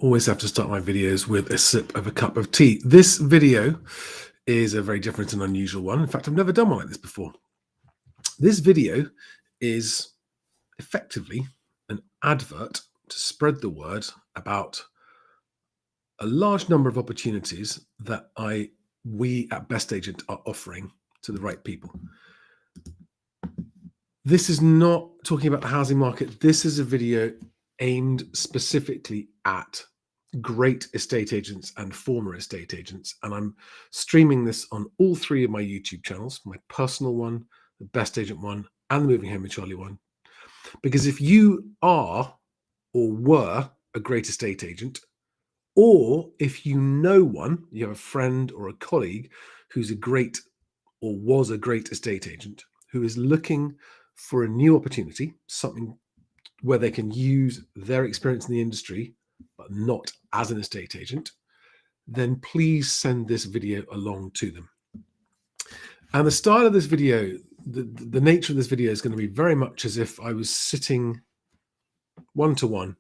always have to start my videos with a sip of a cup of tea. This video is a very different and unusual one. In fact, I've never done one like this before. This video is effectively an advert to spread the word about a large number of opportunities that we at BestAgent are offering to the right people. This is not talking about the housing market. This is a video aimed specifically at great estate agents and former estate agents. And I'm streaming this on all three of my YouTube channels, my personal one, the Best Agent one, and the Moving Home with Charlie one. Because if you are or were a great estate agent, or if you know one, you have a friend or a colleague who's a great or was a great estate agent who is looking for a new opportunity, something where they can use their experience in the industry, but not as an estate agent, then please send this video along to them. And the style of this video, the nature of this video is going to be very much as if I was sitting one-to-one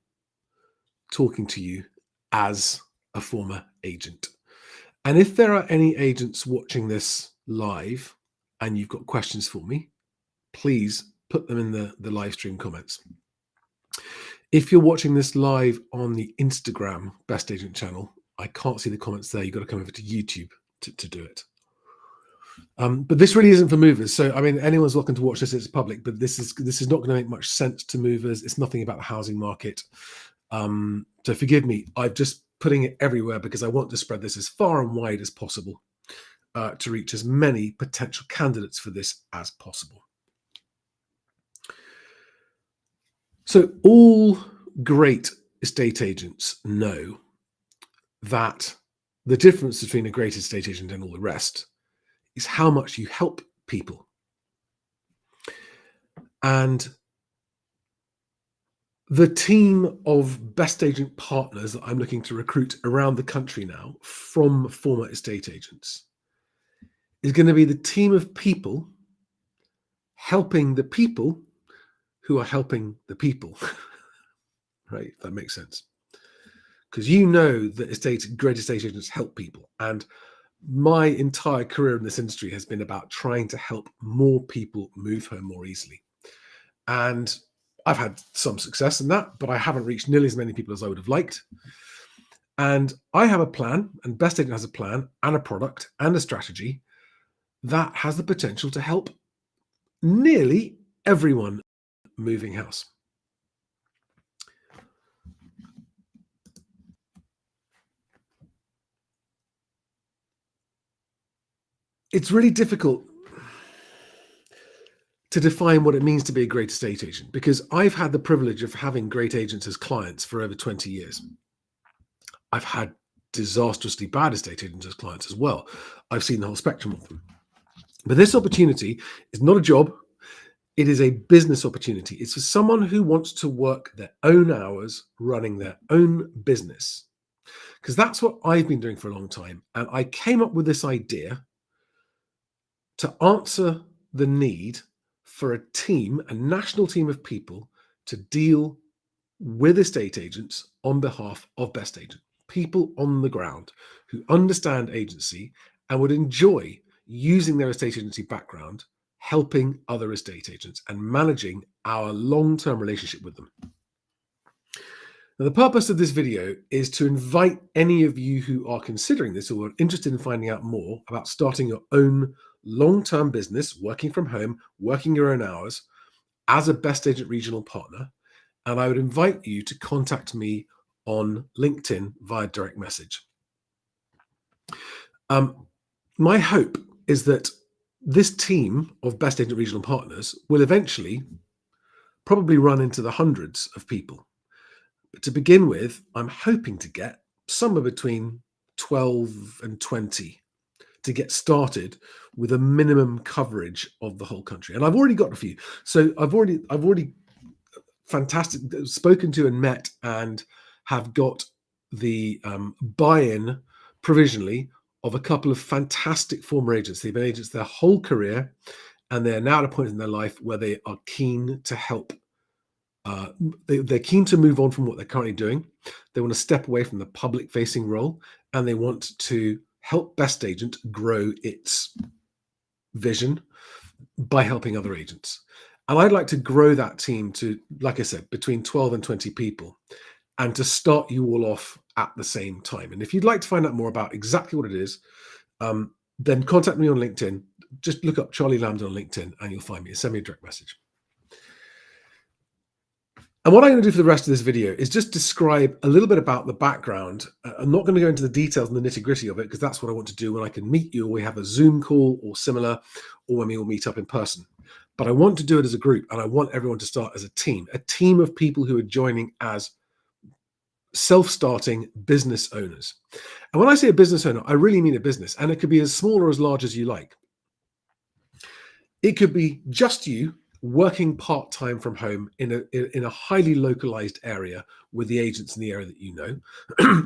talking to you as a former agent. And if there are any agents watching this live and you've got questions for me, please put them in the live stream comments. If you're watching this live on the Instagram Best Agent channel, I can't see the comments there. You've got to come over to YouTube to do it. But this really isn't for movers. So, I mean, anyone's welcome to watch this. It's public, but this is not going to make much sense to movers. It's nothing about the housing market. So forgive me. I'm just putting it everywhere because I want to spread this as far and wide as possible to reach as many potential candidates for this as possible. So all great estate agents know that the difference between a great estate agent and all the rest is how much you help people. And the team of Best Agent partners that I'm looking to recruit around the country now from former estate agents is going to be the team of people helping the people who are helping the people, right? If that makes sense. Because you know that great estate agents help people. And my entire career in this industry has been about trying to help more people move home more easily. And I've had some success in that, but I haven't reached nearly as many people as I would have liked. And I have a plan, and Best Agent has a plan and a product and a strategy that has the potential to help nearly everyone moving house. It's really difficult to define what it means to be a great estate agent because I've had the privilege of having great agents as clients for over 20 years. I've had disastrously bad estate agents as clients as well. I've seen the whole spectrum of them. But this opportunity is not a job. It is a business opportunity. It's for someone who wants to work their own hours running their own business. Because that's what I've been doing for a long time. And I came up with this idea to answer the need for a team, a national team of people to deal with estate agents on behalf of Best Agent. People on the ground who understand agency and would enjoy using their estate agency background, helping other estate agents and managing our long-term relationship with them. Now, the purpose of this video is to invite any of you who are considering this or are interested in finding out more about starting your own long-term business, working from home, working your own hours as a Best Agent Regional Partner. And I would invite you to contact me on LinkedIn via direct message. My hope is that this team of Best Agent Regional Partners will eventually probably run into the hundreds of people. But to begin with, I'm hoping to get somewhere between 12 and 20 to get started with a minimum coverage of the whole country. And I've already got a few. So I've already spoken to and met and have got the buy-in provisionally of a couple of fantastic former agents. They've been agents their whole career, and they're now at a point in their life where they are keen to help Uh, they're keen to move on from what they're currently doing. They want to step away from the public facing role, and they want to help Best Agent grow its vision by helping other agents. And I'd like to grow that team to, like I said, between 12 and 20 people, and to start you all off at the same time. And if you'd like to find out more about exactly what it is, then contact me on LinkedIn. Just look up Charlie Lambda on LinkedIn and you'll find me. Send me a direct message. And what I'm going to do for the rest of this video is just describe a little bit about the background. I'm not going to go into the details and the nitty-gritty of it, because that's what I want to do when I can meet you, or we have a Zoom call or similar, or when we all meet up in person. But I want to do it as a group, and I want everyone to start as a team of people who are joining as self-starting business owners. And when I say a business owner, I really mean a business, and it could be as small or as large as you like. It could be just you working part-time from home in a highly localized area with the agents in the area that you know,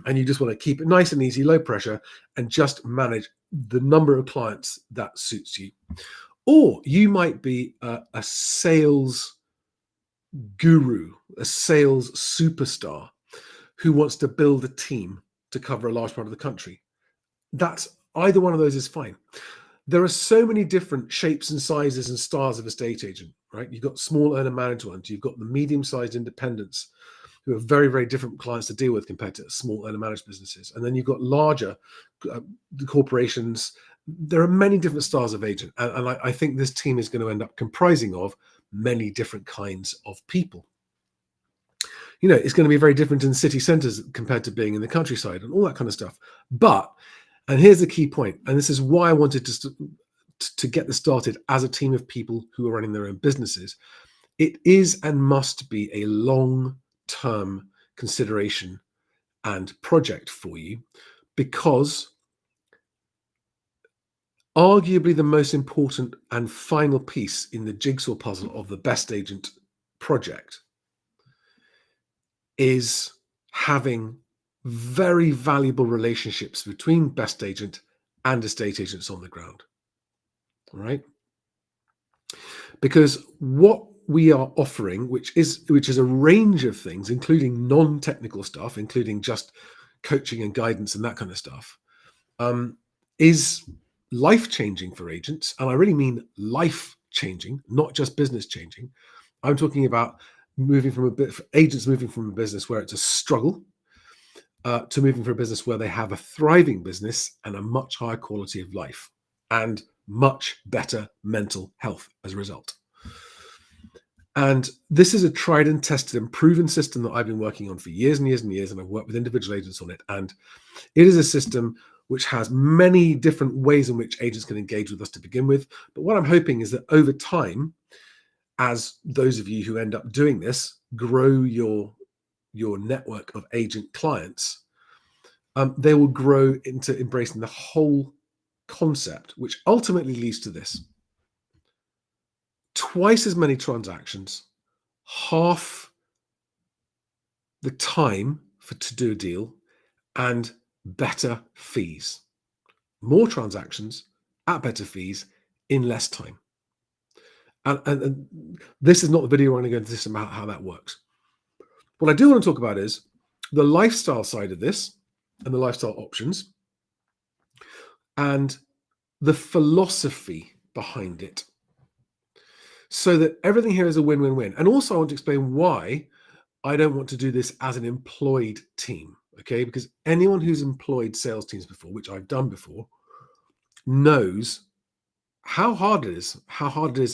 and you just want to keep it nice and easy, low pressure, and just manage the number of clients that suits you. Or you might be a sales guru, a sales superstar who wants to build a team to cover a large part of the country. That's either one of those is fine. There are so many different shapes and sizes and styles of estate agent, right? You've got small owner managed ones. You've got the medium-sized independents who are very, very different clients to deal with compared to small owner managed businesses. And then you've got larger corporations. There are many different styles of agent. And I think this team is going to end up comprising of many different kinds of people. You know, it's going to be very different in city centers compared to being in the countryside and all that kind of stuff. But, and here's the key point, and this is why I wanted to get this started as a team of people who are running their own businesses. It is and must be a long-term consideration and project for you, because arguably the most important and final piece in the jigsaw puzzle of the Best Agent project is having very valuable relationships between Best Agent and estate agents on the ground. All right? Because what we are offering, which is a range of things, including non-technical stuff, including just coaching and guidance and that kind of stuff, is life-changing for agents. And I really mean life-changing, not just business-changing. I'm talking about agents moving from a business where it's a struggle to moving from a business where they have a thriving business and a much higher quality of life and much better mental health as a result. And this is a tried and tested and proven system that I've been working on for years and years and years, and I've worked with individual agents on it. And it is a system which has many different ways in which agents can engage with us to begin with. But what I'm hoping is that over time, as those of you who end up doing this grow your network of agent clients, they will grow into embracing the whole concept, which ultimately leads to this: twice as many transactions, half the time to do a deal, and better fees. More transactions at better fees in less time. And this is not the video where I'm going to go into this about how that works. What I do want to talk about is the lifestyle side of this and the lifestyle options and the philosophy behind it, so that everything here is a win-win-win. And also I want to explain why I don't want to do this as an employed team, okay? Because anyone who's employed sales teams before, which I've done before, knows how hard it is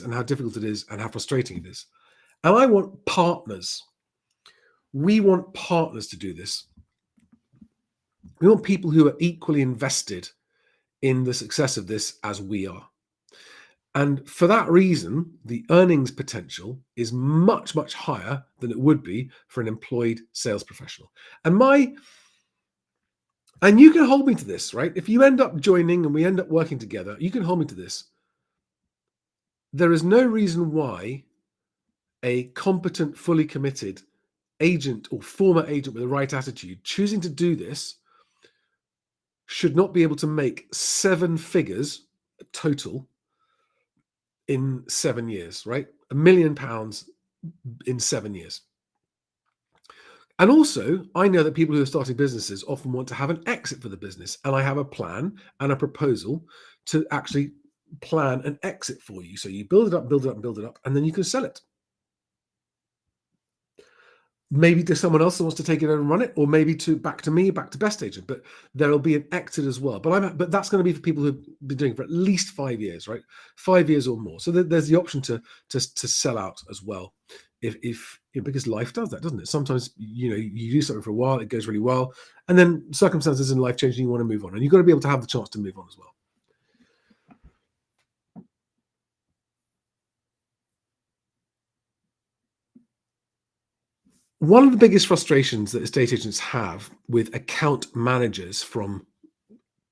and how difficult it is and how frustrating it is. And I want partners. We want partners to do this. We want people who are equally invested in the success of this as we are. And for that reason, the earnings potential is much, much higher than it would be for an employed sales professional. And you can hold me to this, right? If you end up joining and we end up working together, you can hold me to this. There is no reason why a competent, fully committed agent or former agent with the right attitude choosing to do this should not be able to make 7 figures total in 7 years, right? £1 million in 7 years. And also, I know that people who are starting businesses often want to have an exit for the business. And I have a plan and a proposal to actually plan an exit for you. So you build it up, build it up, build it up, and then you can sell it. Maybe to someone else that wants to take it over and run it, or maybe to back to me, back to Best Agent. But there'll be an exit as well. But that's going to be for people who've been doing it for at least 5 years, right? 5 years or more. So there's the option to sell out as well, if because life does that, doesn't it? Sometimes you do something for a while, it goes really well, and then circumstances in life change, and you want to move on, and you've got to be able to have the chance to move on as well. One of the biggest frustrations that estate agents have with account managers from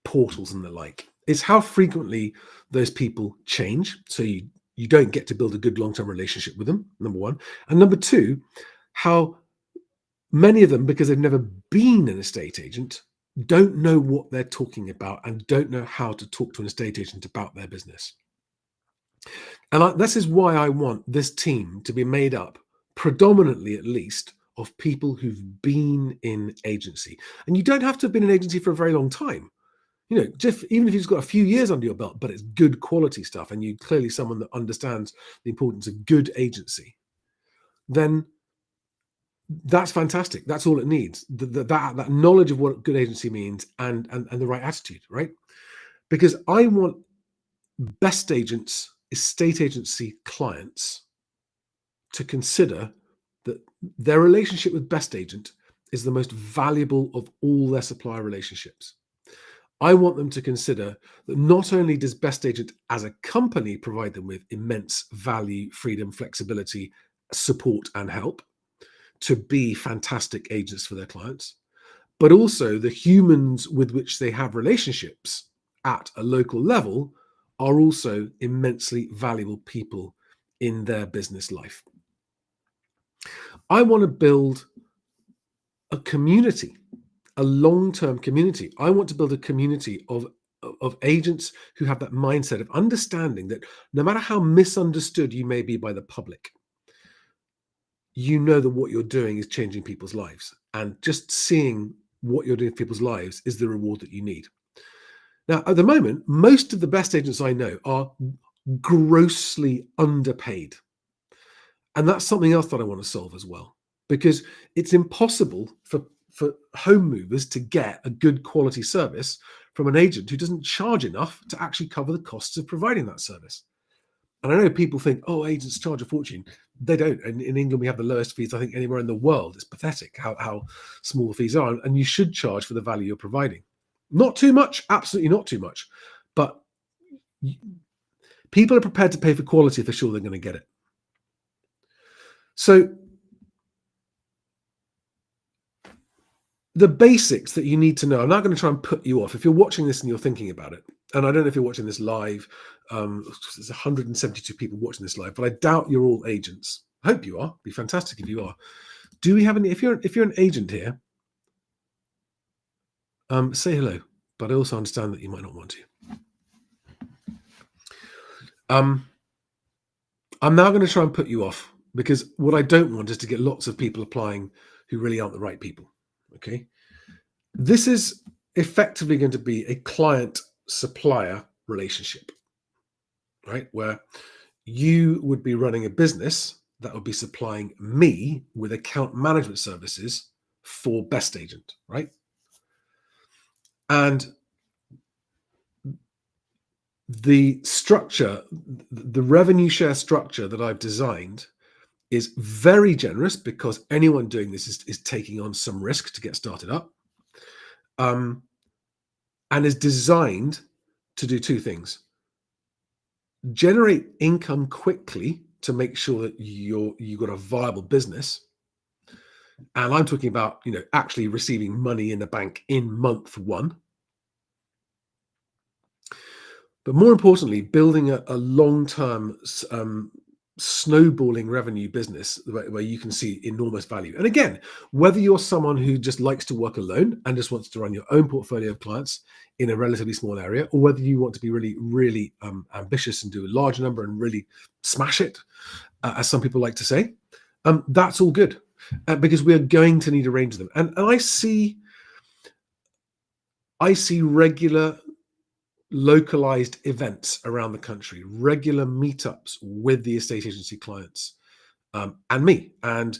portals and the like is how frequently those people change. So you don't get to build a good long-term relationship with them, number one. And number two, how many of them, because they've never been an estate agent, don't know what they're talking about and don't know how to talk to an estate agent about their business. And this is why I want this team to be made up, predominantly at least, of people who've been in agency. And you don't have to have been in agency for a very long time. Just even if you've got a few years under your belt, but it's good quality stuff, and you clearly someone that understands the importance of good agency, then that's fantastic. That's all it needs. That knowledge of what good agency means and the right attitude, right? Because I want best agents, estate agency clients to consider that their relationship with best agent is the most valuable of all their supplier relationships. I want them to consider that not only does Best Agent as a company provide them with immense value, freedom, flexibility, support, and help to be fantastic agents for their clients, but also the humans with which they have relationships at a local level are also immensely valuable people in their business life. I want to build a community, a long-term community. I want to build a community of agents who have that mindset of understanding that no matter how misunderstood you may be by the public, you know that what you're doing is changing people's lives. And just seeing what you're doing for people's lives is the reward that you need. Now, at the moment, most of the best agents I know are grossly underpaid. And that's something else that I want to solve as well, because it's impossible for home movers to get a good quality service from an agent who doesn't charge enough to actually cover the costs of providing that service. And I know people think, oh, agents charge a fortune. They don't. And in England, we have the lowest fees, I think, anywhere in the world. It's pathetic how small the fees are. And you should charge for the value you're providing. Not too much, absolutely not too much. But people are prepared to pay for quality if they're sure they're going to get it. So the basics that you need to know, I'm not going to try and put you off. If you're watching this and you're thinking about it, and I don't know if you're watching this live, there's 172 people watching this live, but I doubt you're all agents. I hope you are. It'd be fantastic if you are. Do we have any, if you're an agent here, say hello, but I also understand that you might not want to. I'm now going to try and put you off, because what I don't want is to get lots of people applying who really aren't the right people. Okay. This is effectively going to be a client supplier relationship, right? Where you would be running a business that would be supplying me with account management services for Best Agent, right? And the structure, the revenue share structure that I've designed is very generous, because anyone doing this is taking on some risk to get started up, and is designed to do two things: generate income quickly to make sure that you've got a viable business. And I'm talking about, actually receiving money in the bank in month one. But more importantly, building a long-term snowballing revenue business where you can see enormous value. And again, whether you're someone who just likes to work alone and just wants to run your own portfolio of clients in a relatively small area, or whether you want to be really, really ambitious and do a large number and really smash it, as some people like to say, that's all good. because we are going to need a range of them. And I see regular localized events around the country, regular meetups with the estate agency clients, and me. And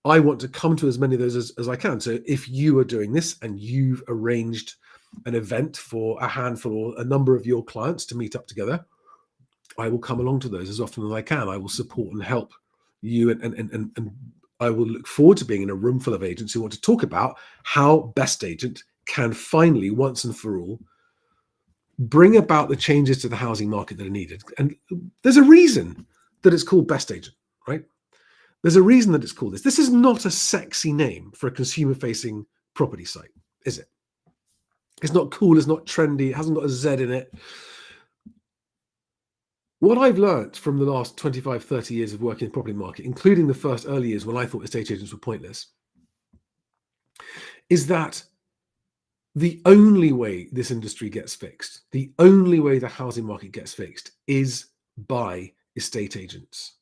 I want to come to as many of those as I can. So if you are doing this and you've arranged an event for a handful or a number of your clients to meet up together, I will come along to those as often as I can. I will support and help you, and I will look forward to being in a room full of agents who want to talk about how Best Agent can finally, once and for all, bring about the changes to the housing market that are needed. And there's a reason that it's called Best Agent, right? There's a reason that it's called this. This is not a sexy name for a consumer-facing property site, is it? It's not cool, it's not trendy, it hasn't got a Z in it. What I've learned from the last 25, 30 years of working in the property market, including the first early years when I thought estate agents were pointless, is that the only way this industry gets fixed, the only way the housing market gets fixed is by estate agents.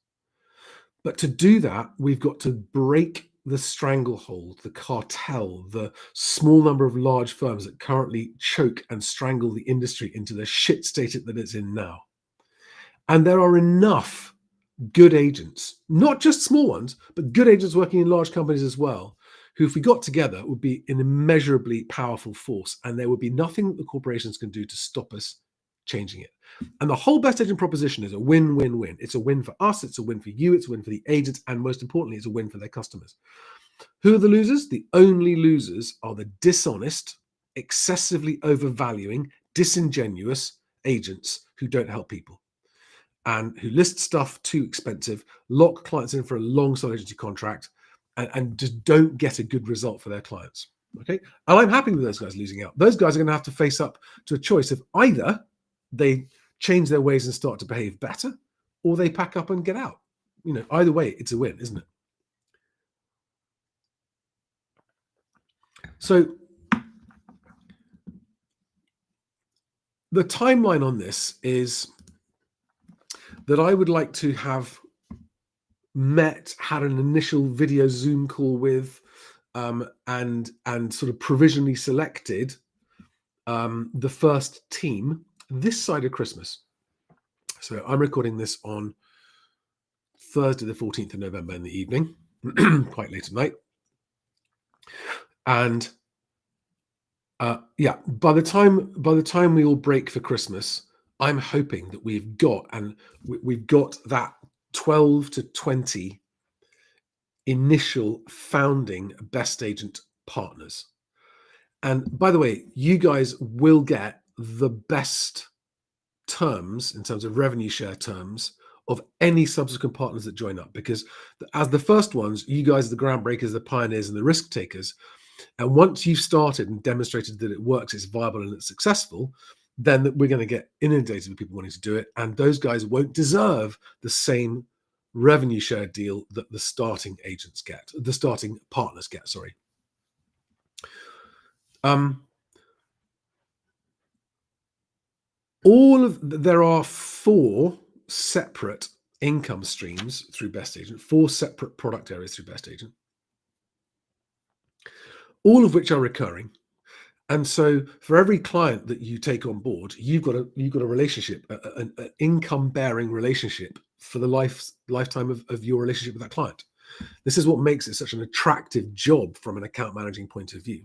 But to do that, we've got to break the stranglehold, the cartel, the small number of large firms that currently choke and strangle the industry into the shit state that it's in now. And there are enough good agents, not just small ones, but good agents working in large companies as well, who, if we got together, would be an immeasurably powerful force. And there would be nothing that the corporations can do to stop us changing it. And the whole Best Agent proposition is a win-win-win. It's a win for us, it's a win for you, it's a win for the agents, and most importantly, it's a win for their customers. Who are the losers? The only losers are the dishonest, excessively overvaluing, disingenuous agents who don't help people and who list stuff too expensive, lock clients in for a long sole agency contract, and just don't get a good result for their clients. Okay. And I'm happy with those guys losing out. Those guys are going to have to face up to a choice of either they change their ways and start to behave better, or they pack up and get out. Either way, it's a win, isn't it? So the timeline on this is that I would like to have had an initial video Zoom call with, and sort of provisionally selected the first team this side of Christmas. So I'm recording this on Thursday, the 14th of November in the evening, quite late at night. And by the time we all break for Christmas, I'm hoping that we've got that 12 to 20 initial founding Best Agent partners. And by the way, you guys will get the best terms in terms of revenue share terms of any subsequent partners that join up, because as the first ones, you guys are the groundbreakers, the pioneers, and the risk takers. And once you've started and demonstrated that it works, it's viable and it's successful, then we're going to get inundated with people wanting to do it. And those guys won't deserve the same revenue share deal that the starting agents get, the starting partners get, sorry. There are 4 separate income streams through Best Agent, 4 separate product areas through Best Agent, all of which are recurring. And so for every client that you take on board, you've got a relationship, an income bearing relationship for the lifetime of your relationship with that client. This is what makes it such an attractive job from an account managing point of view.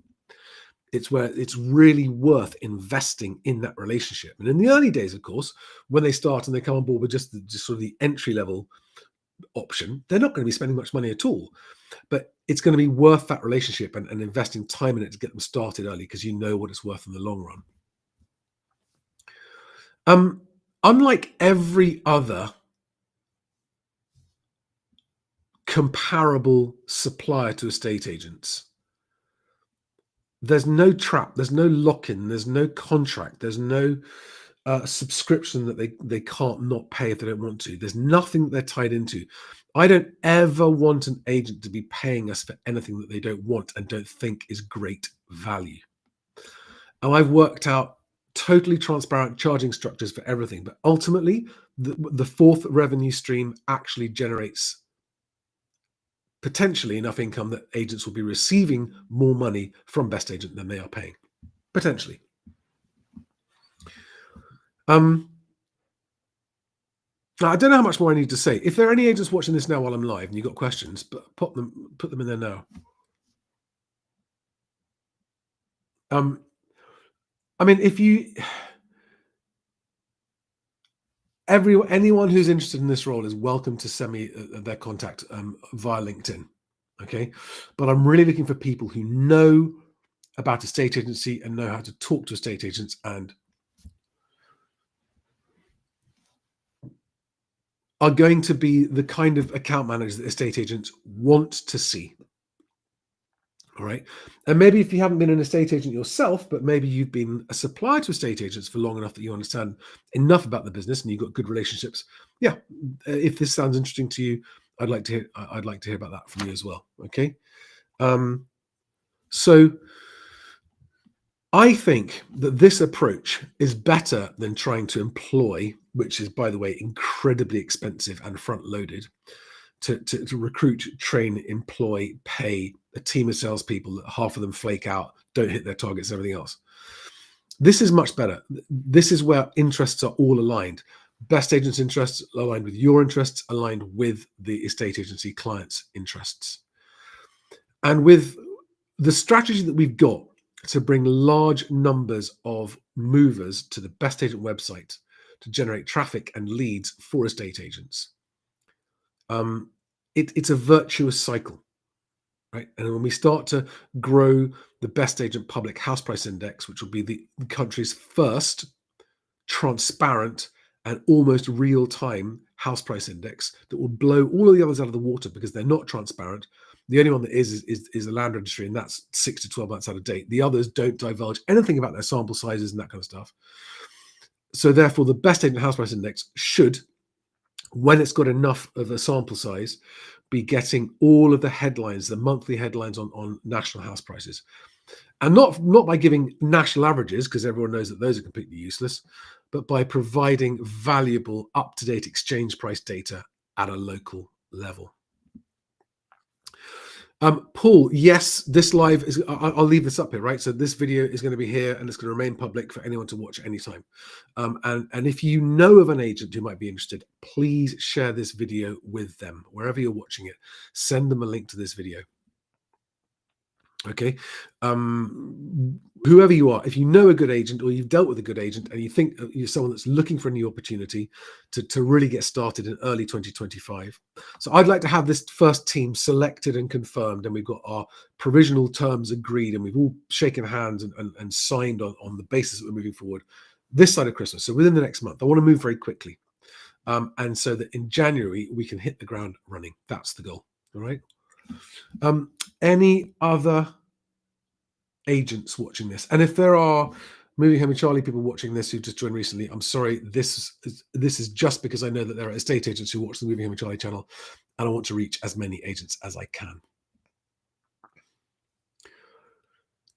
It's where it's really worth investing in that relationship. And in the early days, of course, when they start and they come on board with just sort of the entry level option, they're not going to be spending much money at all. But it's going to be worth that relationship and investing time in it to get them started early, because you know what it's worth in the long run. Unlike every other comparable supplier to estate agents, there's no trap, there's no lock-in, there's no contract, there's no subscription that they can't not pay if they don't want to. There's nothing that they're tied into. I don't ever want an agent to be paying us for anything that they don't want and don't think is great value. And I've worked out totally transparent charging structures for everything, but ultimately the 4th revenue stream actually generates potentially enough income that agents will be receiving more money from Best Agent than they are paying. Potentially. Now, I don't know how much more I need to say. If there are any agents watching this now while I'm live and you've got questions, but put them in there now. I mean, if you anyone who's interested in this role is welcome to send me their contact via LinkedIn. Okay, but I'm really looking for people who know about estate agency and know how to talk to estate agents and are going to be the kind of account managers that estate agents want to see. All right. And maybe if you haven't been an estate agent yourself, but maybe you've been a supplier to estate agents for long enough that you understand enough about the business and you've got good relationships. Yeah. If this sounds interesting to you, I'd like to hear about that from you as well. Okay. So I think that this approach is better than trying to employ, which is, by the way, incredibly expensive and front loaded, to recruit, train, employ, pay a team of salespeople that half of them flake out, don't hit their targets, and everything else. This is much better. This is where interests are all aligned. Best agents' interests aligned with your interests, aligned with the estate agency clients' interests. And with the strategy that we've got to bring large numbers of movers to the Best Agent website to generate traffic and leads for estate agents, it's a virtuous cycle, right? And when we start to grow the Best Agent Public House Price Index, which will be the country's first transparent and almost real-time house price index that will blow all of the others out of the water because they're not transparent. The only one that is the land registry, and that's 6 to 12 months out of date. The others don't divulge anything about their sample sizes and that kind of stuff. So therefore, the Best Agent House Price Index should, when it's got enough of a sample size, be getting all of the headlines, the monthly headlines on national house prices. And not by giving national averages, because everyone knows that those are completely useless, but by providing valuable, up-to-date exchange price data at a local level. Paul, yes, this live is, I'll leave this up here, right? So this video is going to be here and it's going to remain public for anyone to watch at any time. And if you know of an agent who might be interested, please share this video with them, wherever you're watching it. Send them a link to this video. Okay. Whoever you are, if you know a good agent or you've dealt with a good agent and you think you're someone that's looking for a new opportunity to really get started in early 2025. So I'd like to have this first team selected and confirmed, and we've got our provisional terms agreed and we've all shaken hands and signed on the basis that we're moving forward this side of Christmas. So within the next month, I want to move very quickly. And so that in January, we can hit the ground running. That's the goal. All right. Any other agents watching this? And if there are Moving Home with Charlie people watching this who just joined recently, I'm sorry. This is just because I know that there are estate agents who watch the Moving Home with Charlie channel, and I want to reach as many agents as I can.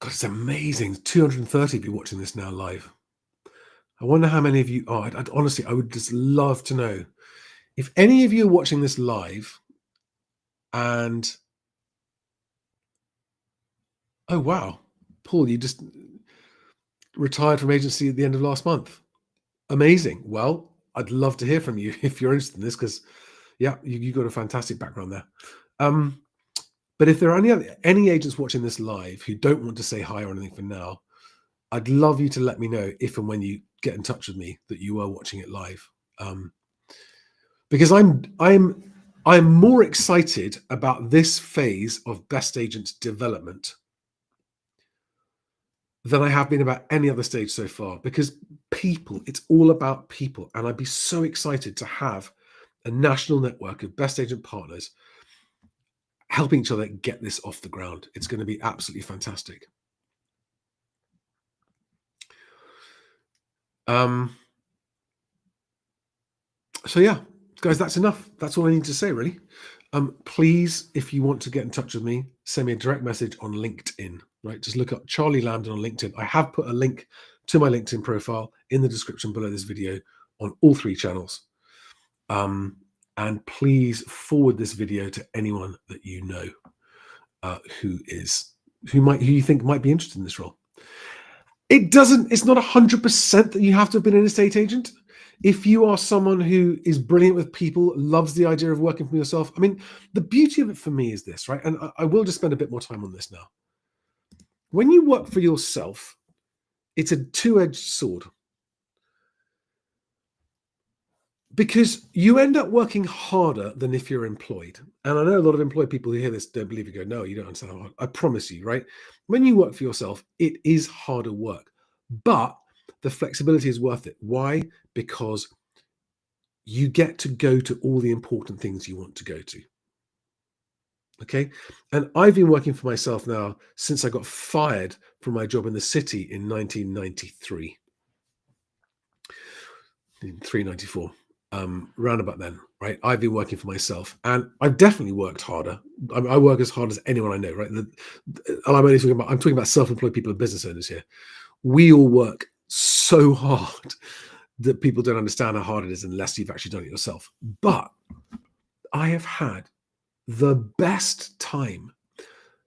God, it's amazing. 230 of you watching this now live. I wonder how many of you are. Honestly, I would just love to know if any of you are watching this live and oh wow, Paul, you just retired from agency at the end of last month. Amazing. Well, I'd love to hear from you if you're interested in this, because yeah, you got a fantastic background there. But if there are any agents watching this live who don't want to say hi or anything for now, I'd love you to let me know if and when you get in touch with me that you are watching it live, because I'm more excited about this phase of Best Agent development than I have been about any other stage so far, because people, it's all about people. And I'd be so excited to have a national network of Best Agent partners helping each other get this off the ground. It's going to be absolutely fantastic. So yeah, guys, that's enough. That's all I need to say, really. Please, if you want to get in touch with me, send me a direct message on LinkedIn, right? Just look up Charlie Lambden on LinkedIn. I have put a link to my LinkedIn profile in the description below this video on all 3 channels. And please forward this video to anyone that you know who you think might be interested in this role. It's not 100% that you have to have been an estate agent. If you are someone who is brilliant with people, loves the idea of working for yourself, I mean, the beauty of it for me is this, right? And I will just spend a bit more time on this now. When you work for yourself, it's a two-edged sword. Because you end up working harder than if you're employed. And I know a lot of employed people who hear this don't believe you, go, no, you don't understand how hard. I promise you, right? When you work for yourself, it is harder work, but the flexibility is worth it. Why? Because you get to go to all the important things you want to go to. Okay. And I've been working for myself now since I got fired from my job in the city in 1993. In 394. Round about then, right? I've been working for myself, and I've definitely worked harder. I work as hard as anyone I know, right? And I'm talking about self-employed people and business owners here. We all work so hard that people don't understand how hard it is unless you've actually done it yourself. But I have had the best time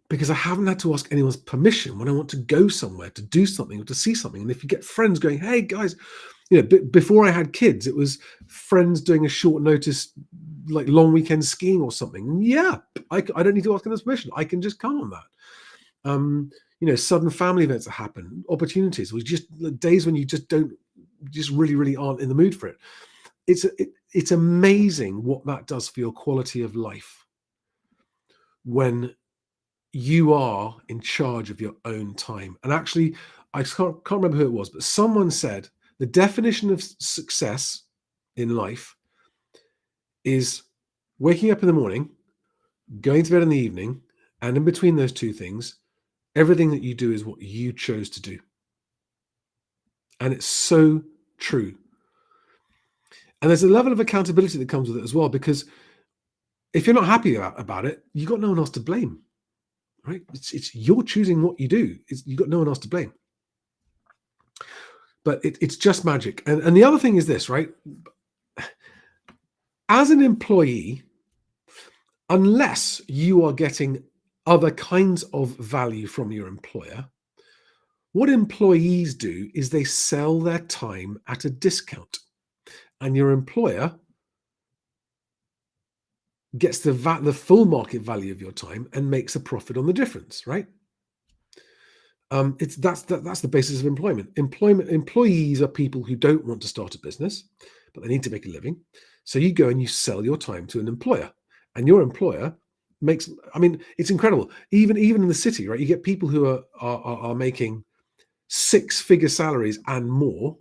because I haven't had to ask anyone's permission when I want to go somewhere to do something or to see something. And if you get friends going, hey guys, before I had kids, it was friends doing a short notice, like long weekend skiing or something. Yeah, I don't need to ask anyone's permission. I can just come on that. Sudden family events that happen, opportunities, was just days when you just really aren't in the mood for it. It's amazing what that does for your quality of life when you are in charge of your own time. And actually, I can't remember who it was, but someone said the definition of success in life is waking up in the morning, going to bed in the evening, and in between those two things, everything that you do is what you chose to do. And it's so true. And there's a level of accountability that comes with it as well, because if you're not happy about it, you've got no one else to blame, right? It's you're choosing what you do. You've got no one else to blame. But it's just magic. And the other thing is this, right? As an employee, unless you are getting other kinds of value from your employer, what employees do is they sell their time at a discount. And your employer gets the full market value of your time and makes a profit on the difference, right? That's the basis of employment. Employees are people who don't want to start a business, but they need to make a living. So you go and you sell your time to an employer, and your employer makes. I mean, it's incredible. Even in the city, right? You get people who are making six-figure salaries and more,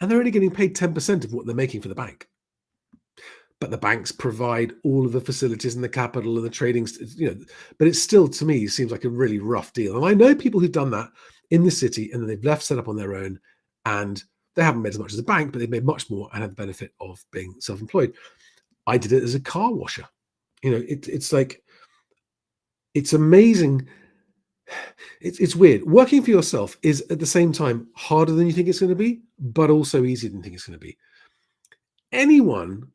and they're only getting paid 10% of what they're making for the bank. But the banks provide all of the facilities and the capital and the trading, but it still, to me, seems like a really rough deal. And I know people who've done that in the city and then they've left, set up on their own, and they haven't made as much as a bank, but they've made much more and had the benefit of being self-employed. I did it as a car washer. It's like, it's amazing. It's weird. Working for yourself is at the same time harder than you think it's going to be, but also easier than you think it's going to be. Anyone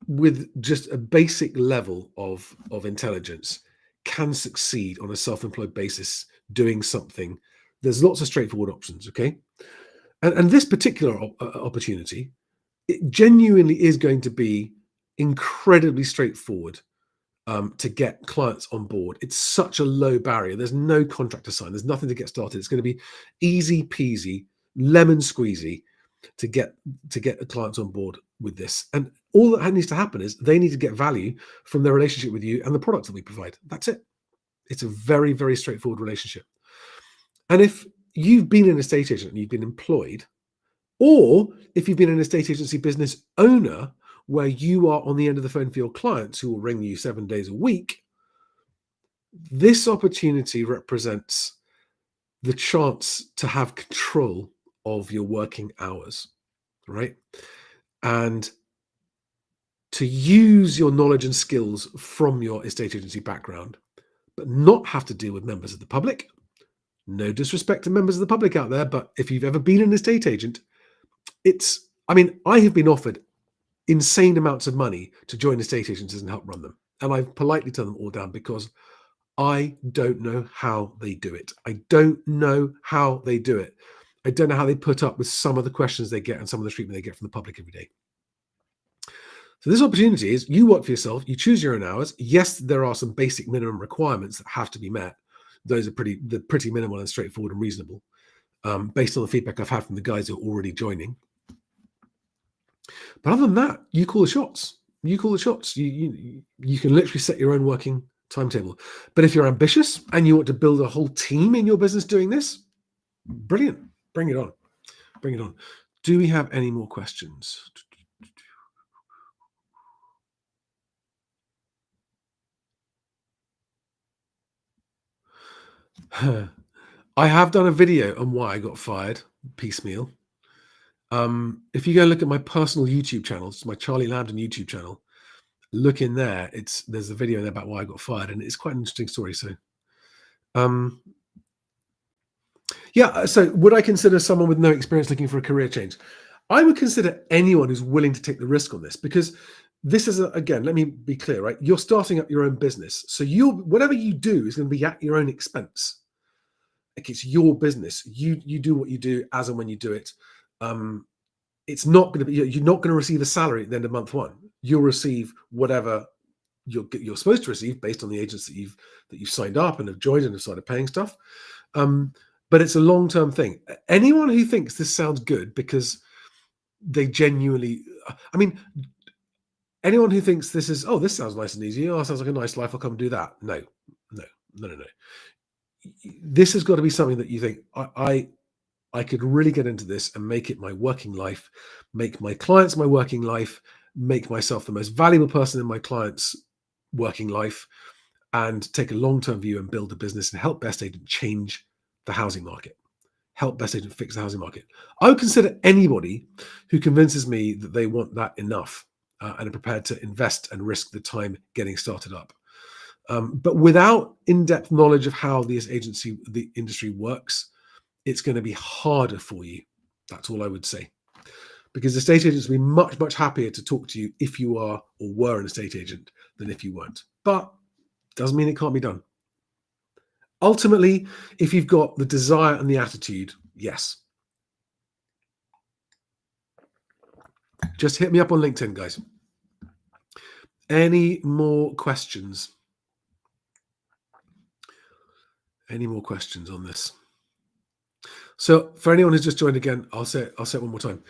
with just a basic level of intelligence can succeed on a self-employed basis doing something. There's lots of straightforward options, okay? And this particular opportunity, it genuinely is going to be incredibly straightforward to get clients on board. It's such a low barrier. There's no contract to sign. There's nothing to get started. It's going to be easy peasy, lemon squeezy to get clients on board with this. And all that needs to happen is they need to get value from their relationship with you and the products that we provide. That's it. It's a very, very straightforward relationship. And if you've been an estate agent and you've been employed, or if you've been an estate agency business owner where you are on the end of the phone for your clients who will ring you 7 days a week, this opportunity represents the chance to have control of your working hours, right? And to use your knowledge and skills from your estate agency background, but not have to deal with members of the public. No disrespect to members of the public out there, but if you've ever been an estate agent, I have been offered insane amounts of money to join estate agencies and help run them. And I've politely turned them all down because I don't know how they do it. I don't know how they do it. I don't know how they put up with some of the questions they get and some of the treatment they get from the public every day. So this opportunity is you work for yourself, you choose your own hours. Yes, there are some basic minimum requirements that have to be met. Those are pretty minimal and straightforward and reasonable, based on the feedback I've had from the guys who are already joining. But other than that, you call the shots. You call the shots. You can literally set your own working timetable. But if you're ambitious and you want to build a whole team in your business doing this, brilliant. Bring it on. Bring it on. Do we have any more questions? I have done a video on why I got fired piecemeal. If you go look at my personal YouTube channel, it's my Charlie Lambden YouTube channel. Look in there. There's a video there about why I got fired, and it's quite an interesting story. So, yeah. So, would I consider someone with no experience looking for a career change? I would consider anyone who's willing to take the risk on this, because this is again. Let me be clear, right? You're starting up your own business, so whatever you do is going to be at your own expense. Like, it's your business. You do what you do as and when you do it. It's not going to be. You're not going to receive a salary at the end of month one. You'll receive whatever you're supposed to receive based on the agents that you've signed up and have joined and have started paying stuff. But it's a long-term thing. Anyone who thinks this sounds good because they genuinely, I mean, anyone who thinks this sounds nice and easy. Oh, sounds like a nice life. I'll come do that. No. This has got to be something that you think I could really get into this and make it my working life, make my clients my working life, make myself the most valuable person in my clients' working life, and take a long-term view and build a business and help BestAgent change the housing market, help BestAgent fix the housing market. I would consider anybody who convinces me that they want that enough and are prepared to invest and risk the time getting started up. But without in-depth knowledge of how the industry works, it's going to be harder for you. That's all I would say. Because estate agents will be much, much happier to talk to you if you are or were an estate agent than if you weren't. But doesn't mean it can't be done. Ultimately, if you've got the desire and the attitude, yes. Just hit me up on LinkedIn, guys. Any more questions? Any more questions on this? So for anyone who's just joined again, I'll say it one more time.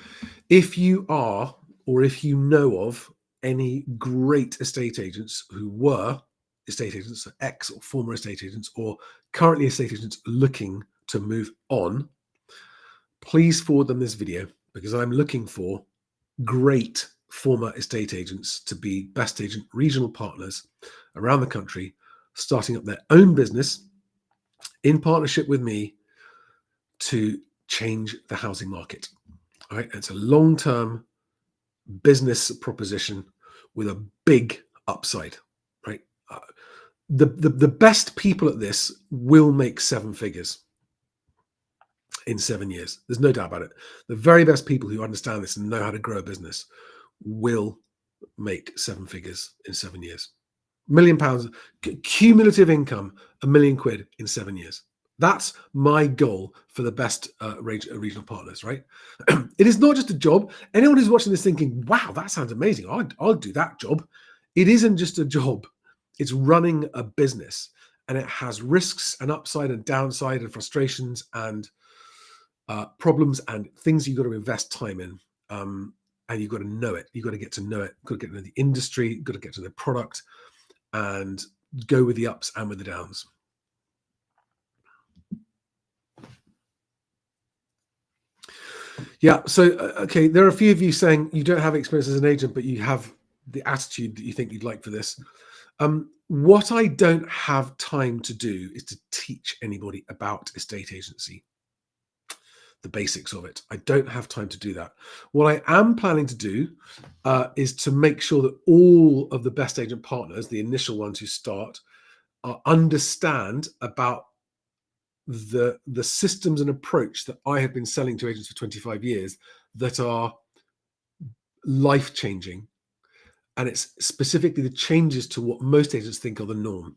If you are, or if you know of any great estate agents who were estate agents, ex or former estate agents, or currently estate agents looking to move on, please forward them this video, because I'm looking for great former estate agents to be BestAgent Regional Partners around the country, starting up their own business in partnership with me to change the housing market. All right, it's a long-term business proposition with a big upside. Right, the best people at this will make 7 figures in 7 years. There's no doubt about it. The very best people who understand this and know how to grow a business will make 7 figures in 7 years. £1 million cumulative income, £1 million in 7 years. That's my goal for the best regional partners, right? It is not just a job. Anyone who's watching this thinking, wow, that sounds amazing, I'll do that job. It isn't just a job. It's running a business, and it has risks and upside and downside and frustrations and problems and things you've got to invest time in. And you've got to know it. You've got to get to know it. You've got to get to know the industry. You've got to get to the product and go with the ups and with the downs. Yeah. So, okay, there are a few of you saying you don't have experience as an agent, but you have the attitude that you think you'd like for this. What I don't have time to do is to teach anybody about estate agency, the basics of it. I don't have time to do that. What I am planning to do is to make sure that all of the BestAgent partners, the initial ones who start, understand about the systems and approach that I have been selling to agents for 25 years that are life-changing, and it's specifically the changes to what most agents think are the norm.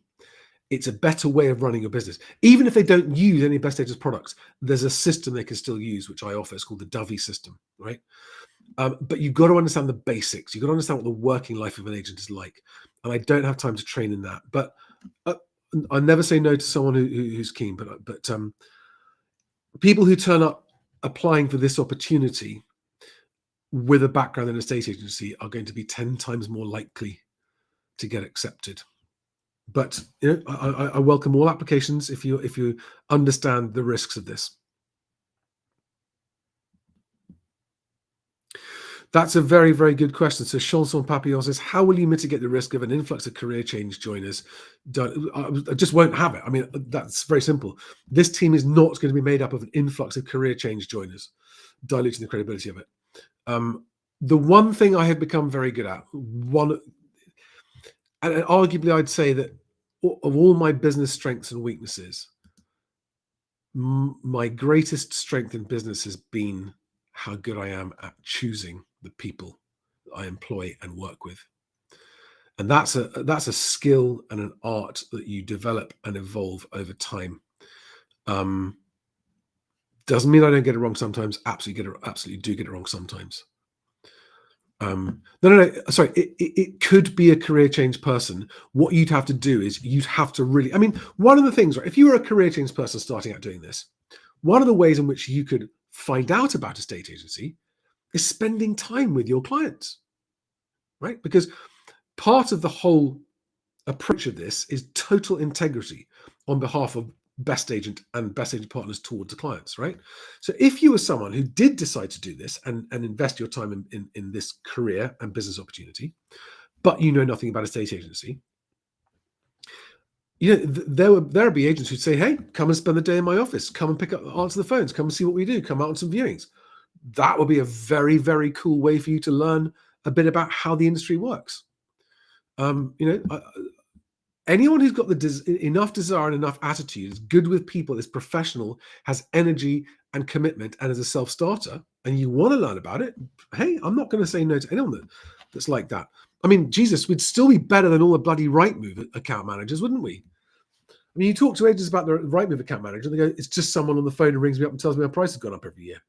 It's a better way of running your business. Even if they don't use any Best Agents products, there's a system they can still use, which I offer. It's called the Dovey system, right? But you've got to understand the basics. You've got to understand what the working life of an agent is like. And I don't have time to train in that. But uh, I never say no to someone who's keen. But people who turn up applying for this opportunity with a background in a estate agency are going to be 10 times more likely to get accepted. But I welcome all applications if you understand the risks of this. That's a very, very good question. So Chanson Papillon says, how will you mitigate the risk of an influx of career change joiners? I just won't have it. I mean, that's very simple. This team is not going to be made up of an influx of career change joiners, diluting the credibility of it. The one thing I have become very good at, and arguably I'd say that of all my business strengths and weaknesses, my greatest strength in business has been how good I am at choosing the people I employ and work with. And that's a skill and an art that you develop and evolve over time. Doesn't mean I don't get it wrong sometimes. Absolutely do get it wrong sometimes. No. Sorry, it could be a career change person. What you'd have to do is you'd have to really. I mean, one of the things, right? If you were a career change person starting out doing this, one of the ways in which you could find out about a state agency is spending time with your clients, right? Because part of the whole approach of this is total integrity on behalf of Best Agent and Best Agent Partners towards the clients, right? So if you were someone who did decide to do this and invest your time in this career and business opportunity, but you know nothing about a state agency, there would be agents who'd say, hey, come and spend the day in my office, come and answer the phones, come and see what we do, come out on some viewings. That would be a very, very cool way for you to learn a bit about how the industry works. Anyone who's got enough desire and enough attitude, is good with people, is professional, has energy and commitment, and is a self-starter, and you want to learn about it, hey, I'm not going to say no to anyone that's like that. I mean, Jesus, we'd still be better than all the bloody Rightmove account managers, wouldn't we? I mean, you talk to agents about the Rightmove account manager, and they go, it's just someone on the phone who rings me up and tells me my price has gone up every year.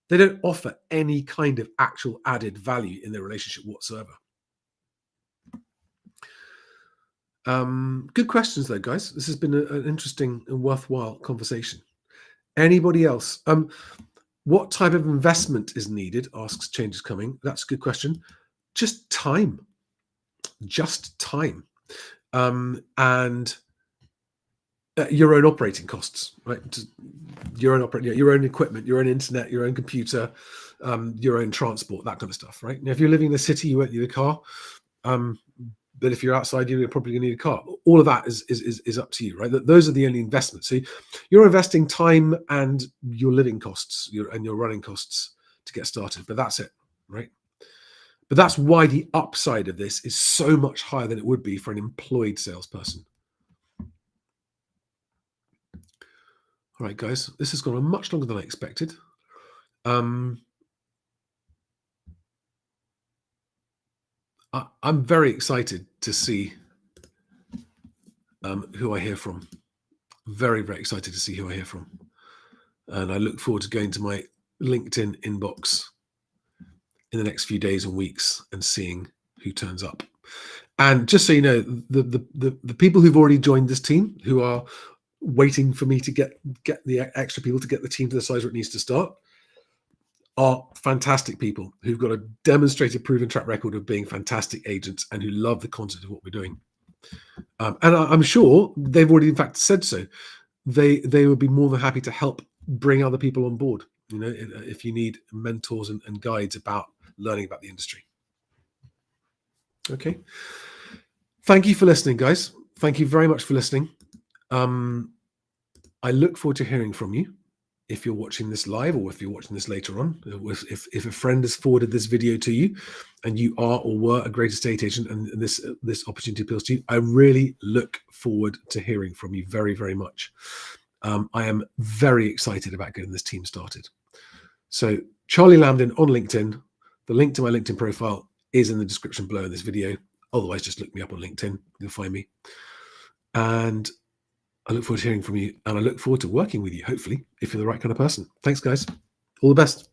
They don't offer any kind of actual added value in their relationship whatsoever. Good questions, though, guys. This has been an interesting and worthwhile conversation. Anybody else? What type of investment is needed? Asks Change is Coming. That's a good question. Just time. Just time. And your own operating costs, right? Your own equipment, your own internet, your own computer, your own transport, that kind of stuff, right? Now, if you're living in the city, you won't need a car. But if you're outside, you're probably going to need a car. All of that is up to you, right? Those are the only investments. So you're investing time and your living costs, and your running costs to get started. But that's it, right? But that's why the upside of this is so much higher than it would be for an employed salesperson. All right, guys, this has gone on much longer than I expected. I'm very excited to see who I hear from. Very, very excited to see who I hear from. And I look forward to going to my LinkedIn inbox in the next few days and weeks and seeing who turns up. And just so you know, the people who've already joined this team, who are waiting for me to get the extra people to get the team to the size where it needs to start, are fantastic people who've got a demonstrated, proven track record of being fantastic agents and who love the content of what we're doing. And I'm sure they've already, in fact, said so. They would be more than happy to help bring other people on board, if you need mentors and guides about learning about the industry. Okay. Thank you for listening, guys. Thank you very much for listening. I look forward to hearing from you if you're watching this live or if you're watching this later on. If a friend has forwarded this video to you and you are or were a great estate agent and this opportunity appeals to you, I really look forward to hearing from you very, very much. I am very excited about getting this team started. So Charlie Lambden on LinkedIn, The link to my LinkedIn profile is in the description below in this video. Otherwise, just look me up on LinkedIn. You'll find me. And I look forward to hearing from you, and I look forward to working with you, hopefully, if you're the right kind of person. Thanks, guys. All the best.